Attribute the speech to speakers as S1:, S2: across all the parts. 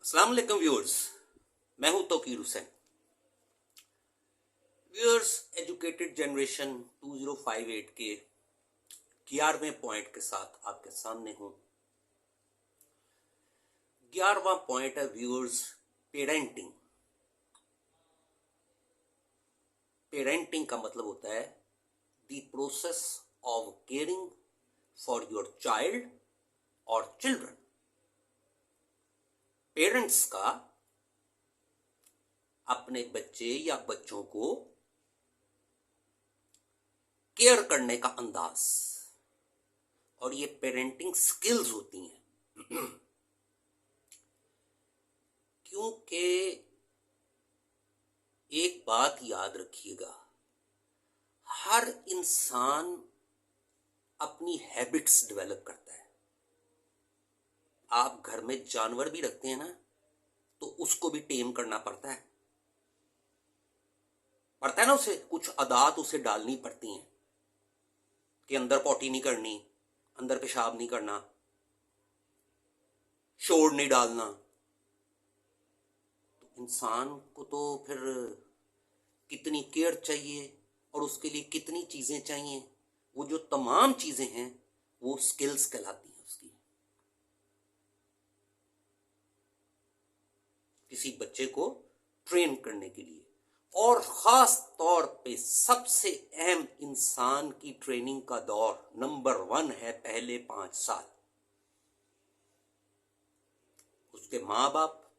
S1: अस्सलाम वालेकुम व्यूअर्स, मैं हूं Tauqeer Hussain. Viewers, educated generation 2058 के 11वें पॉइंट के साथ आपके सामने हूं। 11वां पॉइंट है व्यूअर्स, पेरेंटिंग। पेरेंटिंग का मतलब होता है the process of caring for your child और चिल्ड्रन। पेरेंट्स का अपने बच्चे या बच्चों को केयर करने का अंदाज, और ये पेरेंटिंग स्किल्स होती हैं। क्योंकि एक बात याद रखिएगा, हर इंसान अपनी हैबिट्स डेवलप करता है। आप घर में जानवर भी रखते हैं ना, तो उसको भी टेम करना पड़ता है ना, उसे कुछ आदत उसे डालनी पड़ती हैं कि अंदर पॉटी नहीं करनी, अंदर पेशाब नहीं करना, शोर नहीं डालना। तो इंसान को तो फिर कितनी केयर चाहिए और उसके लिए कितनी चीजें चाहिए, वो जो तमाम चीजें हैं वो स्किल्स कहलाती हैं उसकी। किसी बच्चे को ट्रेन करने के लिए, और खास तौर पे सबसे अहम इंसान की ट्रेनिंग का दौर नंबर 1 है पहले 5 साल। उसके माँ बाप,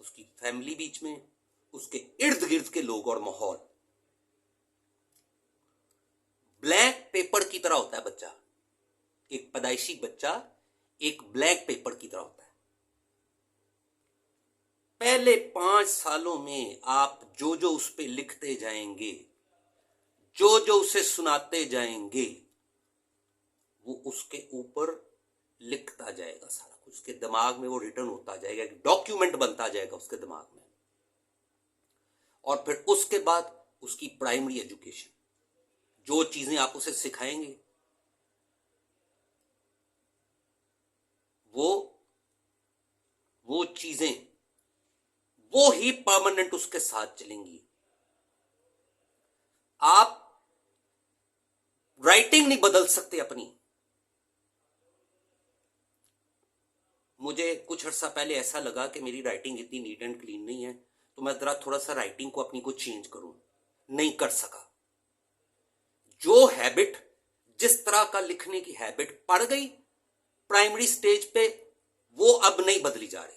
S1: उसकी फैमिली बीच में, उसके इर्द गिर्द के लोग और माहौल। ब्लैक पेपर की तरह होता है बच्चा। एक पैदाइशी बच्चा एक ब्लैक पेपर की तरह होता है। पहले 5 सालों में आप जो जो उस पे लिखते जाएंगे, जो जो उसे सुनाते जाएंगे, वो उसके ऊपर लिखता जाएगा। सारा कुछ उसके दिमाग में वो रिटर्न होता जाएगा, एक डॉक्यूमेंट बनता जाएगा उसके दिमाग में। और फिर उसके बाद उसकी प्राइमरी एजुकेशन, जो चीजें आप उसे सिखाएंगे वो चीजें वो ही परमानेंट उसके साथ चलेंगी। आप राइटिंग नहीं बदल सकते अपनी। मुझे कुछ अर्सा पहले ऐसा लगा कि मेरी राइटिंग इतनी नीट एंड क्लीन नहीं है, तो मैं जरा थोड़ा सा राइटिंग को अपनी को चेंज करूं। नहीं कर सका। जो हैबिट, जिस तरह का लिखने की हैबिट पड़ गई प्राइमरी स्टेज पे, वो अब नहीं बदली जा रही।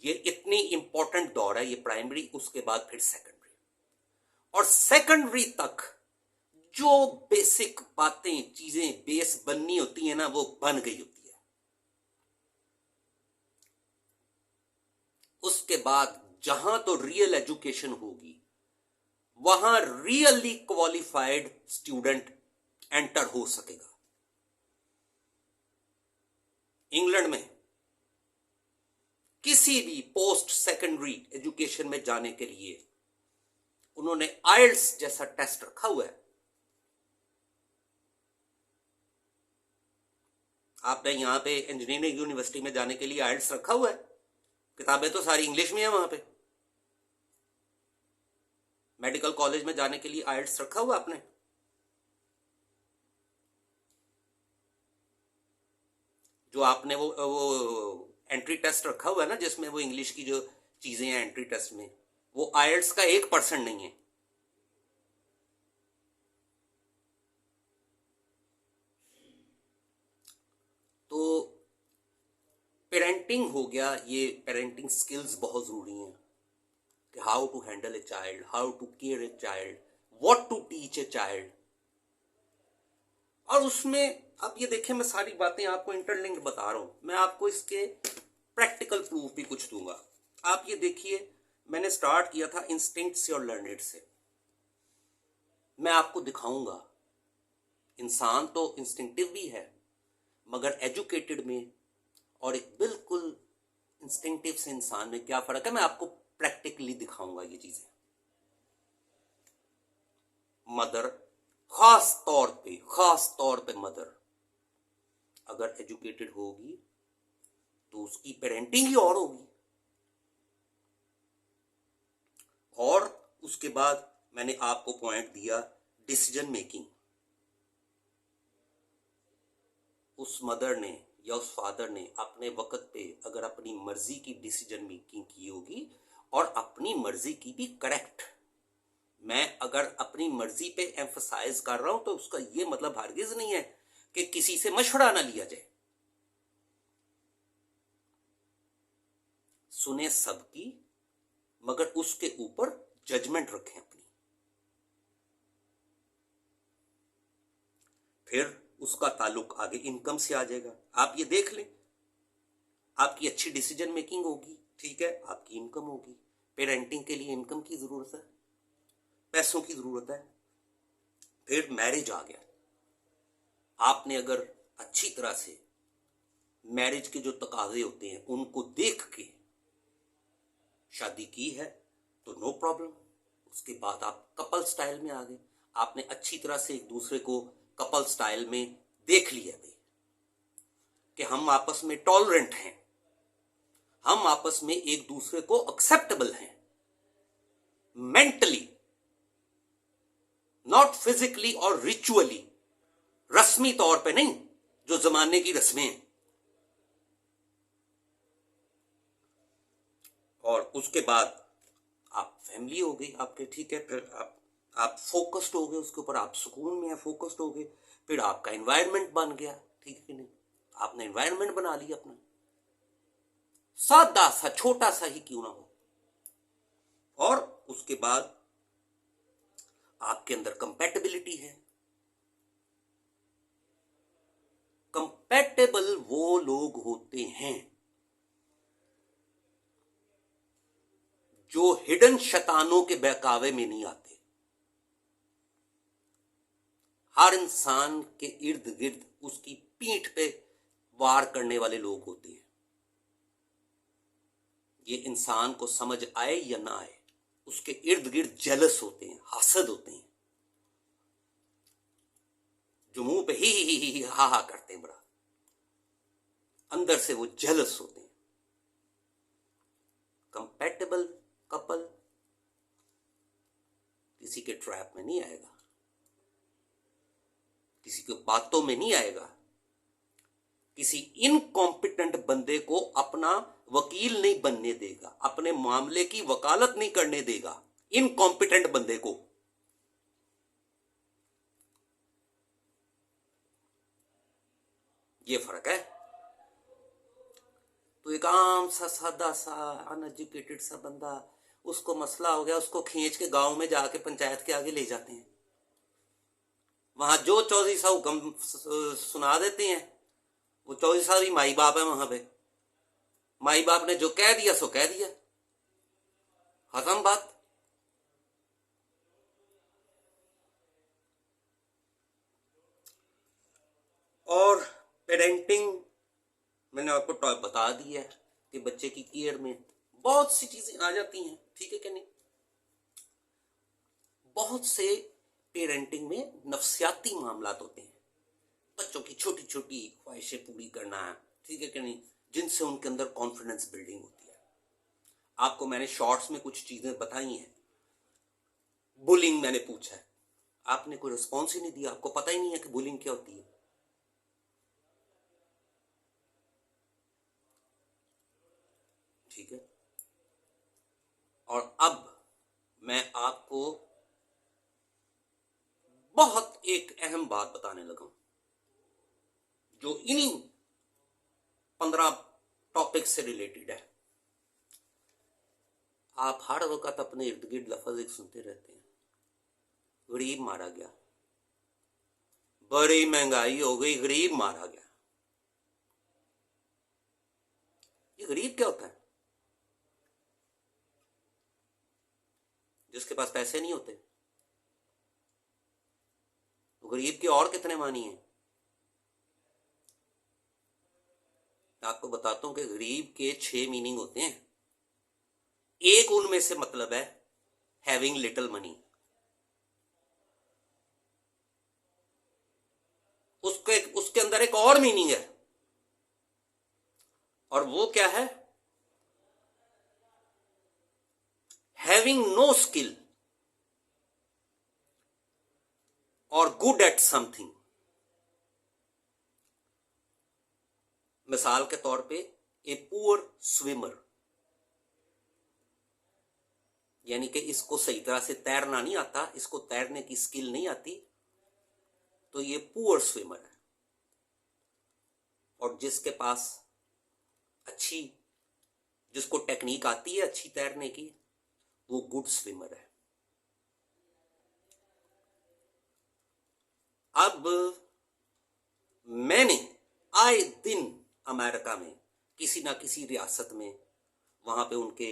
S1: ये इतनी इंपॉर्टेंट दौर है ये प्राइमरी, उसके बाद फिर सेकेंडरी। और सेकेंडरी तक जो बेसिक बातें, चीजें बेस बननी होती है ना, वो बन गई होती है। उसके बाद जहां तो रियल एजुकेशन होगी, वहां रियली क्वालिफाइड स्टूडेंट एंटर हो सकेगा। इंग्लैंड में किसी भी पोस्ट सेकेंडरी एजुकेशन में जाने के लिए उन्होंने आइल्स जैसा टेस्ट रखा हुआ है। आपने यहां पे इंजीनियरिंग यूनिवर्सिटी में जाने के लिए आइल्स रखा हुआ है। किताबें तो सारी इंग्लिश में है वहां पे। मेडिकल कॉलेज में जाने के लिए आइल्स रखा हुआ आपने। जो आपने वो एंट्री टेस्ट रखा हुआ है ना, जिसमें वो इंग्लिश की जो चीजें हैं एंट्री टेस्ट में, वो आइल्स का 1% नहीं है। तो पेरेंटिंग हो गया, ये पेरेंटिंग स्किल्स बहुत जरूरी हैं कि how to handle a child, how to care a child, what to teach a child. और उसमें अब ये देखें, मैं सारी बातें आपको इंटरलिंक्ड बता रहा हूं। मैं आपको इसके प्रैक्टिकल प्रूफ भी कुछ दूंगा। आप ये देखिए, मैंने स्टार्ट किया था इंस्टिंक्ट से और लर्निंग से। मैं आपको दिखाऊंगा इंसान तो इंस्टिंक्टिव भी है, मगर एजुकेटेड में और एक बिल्कुल इंस्टिंक्टिव से इंसान में क्या फर्क है, मैं आपको प्रैक्टिकली दिखाऊंगा ये चीजें। मदर, खास तौर पे मदर अगर एजुकेटेड होगी तो उसकी पेरेंटिंग ही और होगी। और उसके बाद मैंने आपको पॉइंट दिया डिसीजन मेकिंग। उस मदर ने या उस फादर ने अपने वक्त पे अगर अपनी मर्जी की डिसीजन मेकिंग की होगी, और अपनी मर्जी की भी करेक्ट। मैं अगर अपनी मर्जी पे एम्फसाइज कर रहा हूं तो उसका ये मतलब हरगिज नहीं है कि किसी से मशवरा ना लिया जाए। सुने सबकी, मगर उसके ऊपर जजमेंट रखें अपनी। फिर उसका ताल्लुक आगे इनकम से आ जाएगा। आप ये देख लें, आपकी अच्छी डिसीजन मेकिंग होगी, ठीक है, आपकी इनकम होगी। पेरेंटिंग के लिए इनकम की जरूरत है, पैसों की जरूरत है। फिर मैरिज आ गया। आपने अगर अच्छी तरह से मैरिज के जो तकाजे होते हैं उनको देख के शादी की है तो नो प्रॉब्लम। उसके बाद आप कपल स्टाइल में आ गए। आपने अच्छी तरह से एक दूसरे को कपल स्टाइल में देख लिया भाई कि हम आपस में टॉलरेंट हैं, हम आपस में एक दूसरे को एक्सेप्टेबल हैं, मेंटली, नॉट फिजिकली और रिचुअली, रस्मी तौर पे नहीं जो जमाने की रस्में हैं। और उसके बाद आप फैमिली हो गई आपके, ठीक है। फिर आप फोकस्ड हो गए उसके ऊपर, आप सुकून में है, फोकस्ड हो गए। फिर आपका एनवायरनमेंट बन गया, ठीक है कि नहीं। आपने एनवायरनमेंट बना लिया अपना, सादा सा छोटा सा ही क्यों ना हो। और उसके बाद आपके अंदर कंपैटिबिलिटी है। कंपैटिबल वो लोग होते हैं जो हिडन शैतानों के बहकावे में नहीं आते। हर इंसान के इर्द गिर्द उसकी पीठ पे वार करने वाले लोग होते हैं। ये इंसान को समझ आए या ना आए, उसके इर्द गिर्द जेलस होते हैं, हसद होते हैं, जो मुंह पे ही हा करते हैं, बड़ा अंदर से वो जेलस होते हैं। कंपैटिबल कपल किसी के ट्रैप में नहीं आएगा, किसी के बातों में नहीं आएगा, किसी इनकॉम्पिटेंट बंदे को अपना वकील नहीं बनने देगा, अपने मामले की वकालत नहीं करने देगा इनकॉम्पिटेंट बंदे को। ये फर्क है। तो एक आम सा सादा सा अनएजुकेटेड सा बंदा, उसको मसला हो गया, उसको खींच के गांव में जाके पंचायत के आगे ले जाते हैं। वहां जो चौधरी साहब हुक्म सुना देते हैं, वो चौधरी साहब ही माई बाप है वहां पे। माई बाप ने जो कह दिया सो कह दिया, खत्म बात। और पेरेंटिंग मैंने आपको बता दिया है कि बच्चे की केयर में बहुत सी चीजें आ जाती हैं, ठीक है कि नहीं। बहुत से पेरेंटिंग में नफ्सियाती मामलात होते हैं, बच्चों की छोटी छोटी ख्वाहिशें पूरी करना है, ठीक है कि नहीं, जिनसे उनके अंदर कॉन्फिडेंस बिल्डिंग होती है। आपको मैंने शॉर्ट्स में कुछ चीजें बताई हैं। बुलिंग मैंने पूछा है, आपने कोई रिस्पॉन्स ही नहीं दिया, आपको पता ही नहीं है कि बुलिंग क्या होती है। ठीक है। और अब मैं आपको बहुत एक अहम बात बताने लगा जो इन्हीं 15 टॉपिक से रिलेटेड है। आप हर वक्त अपने इर्द गिर्द लफ्ज एक सुनते रहते हैं, गरीब मारा गया, बड़ी महंगाई हो गई, गरीब मारा गया। ये गरीब क्या होता है? जिसके पास पैसे नहीं होते। तो गरीब के और कितने मानी हैं? आपको बताता हूं कि गरीब के 6 मीनिंग होते हैं। एक उनमें से मतलब है हैविंग लिटिल मनी। और मीनिंग है, और वो क्या है? हैविंग नो स्किल और गुड एट समथिंग। मिसाल के तौर पे ए पुअर स्विमर, यानी कि इसको सही तरह से तैरना नहीं आता, इसको तैरने की स्किल नहीं आती, तो ये पुअर स्विमर है। और जिसके पास अच्छी, जिसको टेक्निक आती है अच्छी तैरने की, वो गुड स्विमर है। अब मैंने आए दिन अमेरिका में किसी ना किसी रियासत में, वहां पे उनके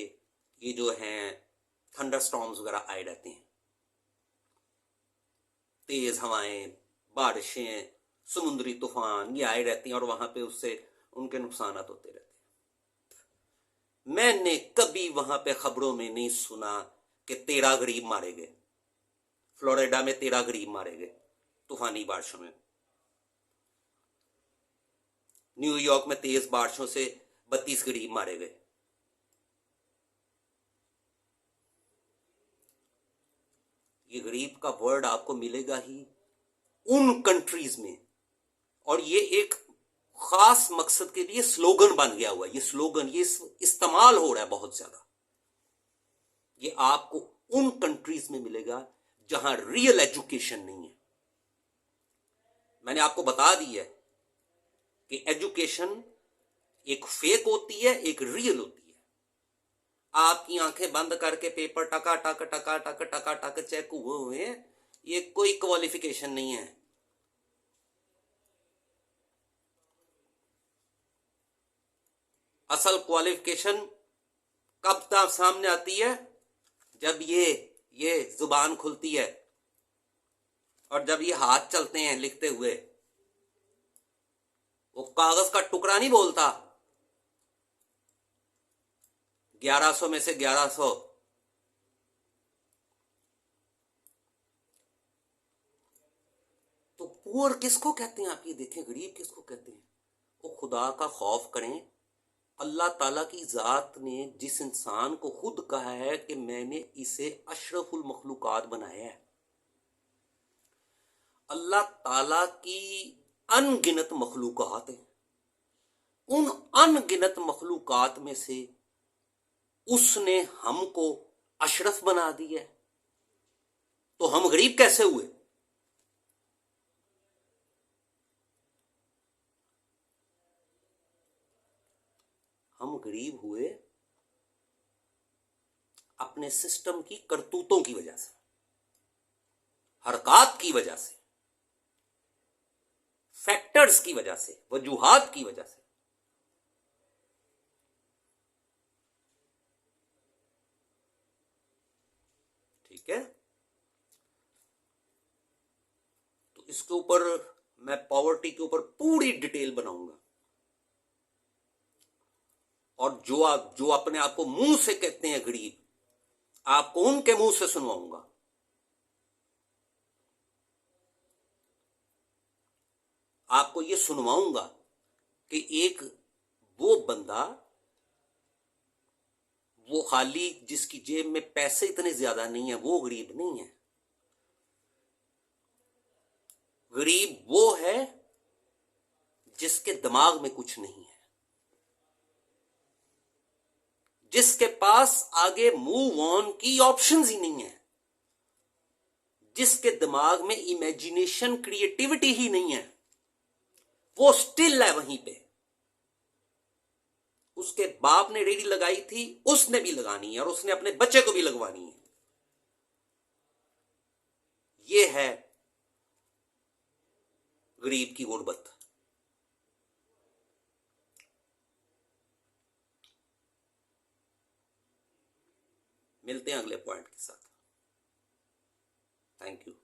S1: ये जो हैं थंडरस्टॉर्म्स वगैरह आए रहते हैं, तेज हवाएं, बारिशें, समुद्री तूफान, ये आए रहती हैं, और वहां पे उससे उनके नुकसान होते रहते हैं। मैंने कभी वहां पे खबरों में नहीं सुना कि 13 गरीब मारे गए, फ्लोरिडा में 13 गरीब मारे गए तूफानी बारिशों में, न्यूयॉर्क में तेज बारिशों से 32 गरीब मारे गए। ये गरीब का वर्ड आपको मिलेगा ही उन कंट्रीज में, और ये एक खास मकसद के लिए स्लोगन बन गया हुआ है। ये स्लोगन ये इस्तेमाल हो रहा है बहुत ज्यादा। ये आपको उन कंट्रीज में मिलेगा जहां रियल एजुकेशन नहीं है। मैंने आपको बता दी है कि एजुकेशन एक फेक होती है, एक रियल होती है। आपकी आंखें बंद करके पेपर टका टक टका टक टका टक चेक हुए हैं, ये कोई क्वालिफिकेशन नहीं है। असल क्वालिफिकेशन कब तक सामने आती है? जब ये जुबान खुलती है और जब ये हाथ चलते हैं लिखते हुए। वो कागज का टुकड़ा नहीं बोलता 1100 में से 1100। तो पुअर किसको कहते हैं? आप ये देखें, गरीब किसको कहते हैं? वो खुदा का खौफ करें। अल्लाह ताला की जात ने जिस इंसान को खुद कहा है कि मैंने इसे अशरफुल मखलूकात बनाया है, अल्लाह ताला की अनगिनत मखलूकात है, उन अनगिनत मखलूकात में से उसने हमको अशरफ बना दिया है, तो हम गरीब कैसे हुए? हम गरीब हुए अपने सिस्टम की करतूतों की वजह से, हरकत की वजह से, फैक्टर्स की वजह से, वजूहात की वजह से। ठीक है, तो इसके ऊपर मैं पॉवर्टी के ऊपर पूरी डिटेल बनाऊंगा, और जो अपने आप को मुंह से कहते हैं गरीब, आपको उनके मुंह से सुनवाऊंगा। आपको ये सुनवाऊंगा कि एक वो बंदा, वो खाली जिसकी जेब में पैसे इतने ज्यादा नहीं है, वो गरीब नहीं है। गरीब वो है जिसके दिमाग में कुछ नहीं है, जिसके पास आगे मूव ऑन की ऑप्शंस ही नहीं है, जिसके दिमाग में इमेजिनेशन क्रिएटिविटी ही नहीं है, वो स्टिल है वहीं पे। उसके बाप ने रेडी लगाई थी, उसने भी लगानी है, और उसने अपने बच्चे को भी लगवानी है। ये है गरीब की गुर्बत। मिलते हैं अगले पॉइंट के साथ। Thank you.